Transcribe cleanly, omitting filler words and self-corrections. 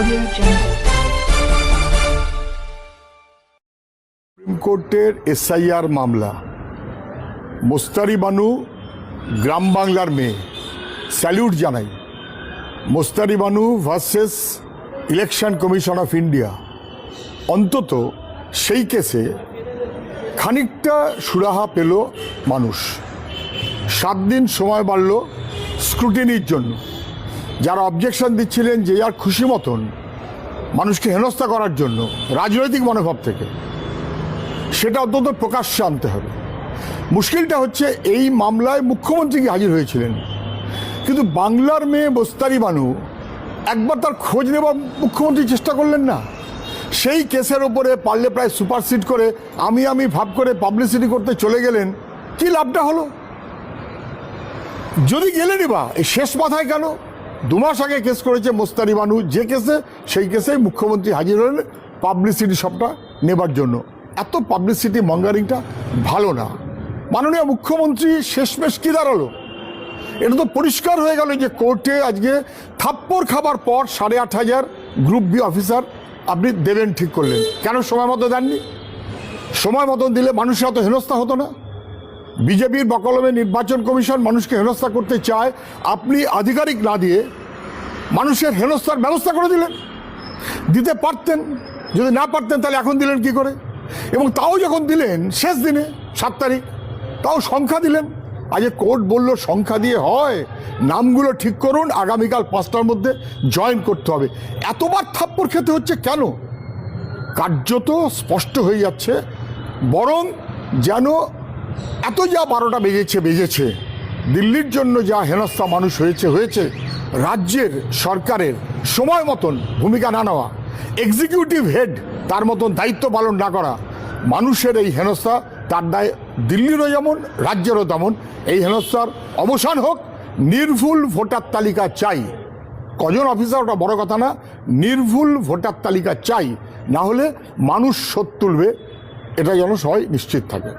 Supreme কোর্টের SIR মামলা, মোস্তারি বানু গ্রাম বাংলার মেয়ে, স্যালিউট জানাই। Mostari Banu versus election commission of India, অন্তত সেই কেসে খানিকটা সুরাহা পেল মানুষ। 7 দিন সময় বাড়ল স্ক্রুটিনির জন্য। যারা অবজেকশন দিচ্ছিলেন যে যার খুশি মতন মানুষকে হেনস্থা করার জন্য রাজনৈতিক মনোভাব থেকে, সেটা অন্তত প্রকাশ্যে আনতে হবে। মুশকিলটা হচ্ছে এই মামলায় মুখ্যমন্ত্রী কি হাজির হয়েছিলেন, কিন্তু বাংলার মেয়ে মোস্তারি বানু একবার তার খোঁজ নেবার মুখ্যমন্ত্রী চেষ্টা করলেন না। সেই কেসের ওপরে পারলে প্রায় সুপারসিড করে আমি ভাব করে পাবলিসিটি করতে চলে গেলেন। কি লাভটা হলো? যদি গেলেনই বা এই শেষ মাথায় কেন? 2 মাস আগে কেস করেছে মোস্তারি বানু, যে কেসে সেই কেসেই মুখ্যমন্ত্রী হাজির হলেন পাবলিসিটি সবটা নেবার জন্য। এত পাবলিসিটি মঙ্গারিংটা ভালো না। মাননীয় মুখ্যমন্ত্রী শেষমেশ কি দাঁড়ালো? এটা তো পরিষ্কার হয়ে গেল যে কোর্টে আজকে থাপ্পড় খাবার পর 8,500 গ্রুপ বি অফিসার আপনি দেবেন ঠিক করলেন। কেন সময় মতো দেননি? সময় মতন দিলে মানুষের অত হেনস্থা হতো না। বিজেপির বকলমে নির্বাচন কমিশন মানুষকে হেনস্থা করতে চায়, আপনি আধিকারিক না দিয়ে মানুষের হেনস্থার ব্যবস্থা করে দিলেন। দিতে পারতেন, যদি না পারতেন তাহলে এখন দিলেন কি করে? এবং তাও যখন দিলেন শেষ দিনে 7 তারিখ, তাও সংখ্যা দিলেন। আজ কোর্ট বলল সংখ্যা দিয়ে হয়, নামগুলো ঠিক করুন, আগামীকাল 5টার মধ্যে জয়েন করতে হবে। এতবার থাপ্পড় খেতে হচ্ছে কেন? কার্যত স্পষ্ট হয়ে যাচ্ছে, বরং যেন এত যা 12টা বেজেছে, দিল্লির জন্য যা হেনস্থা মানুষ হয়েছে, রাজ্যের সরকারের সময় মতন ভূমিকা না নেওয়া, এক্সিকিউটিভ হেড তার মতন দায়িত্ব পালন না করা, মানুষের এই হেনস্থা, তার দায় দিল্লিরও যেমন রাজ্যেরও তেমন। এই হেনস্থার অবসান হোক। নির্ভুল ভোটার তালিকা চাই। কজন অফিসার ওটা বড় কথা না, নির্ভুল ভোটার তালিকা চাই। না হলে মানুষ শোধ তুলবে, এটা যেন সবাই নিশ্চিত থাকে।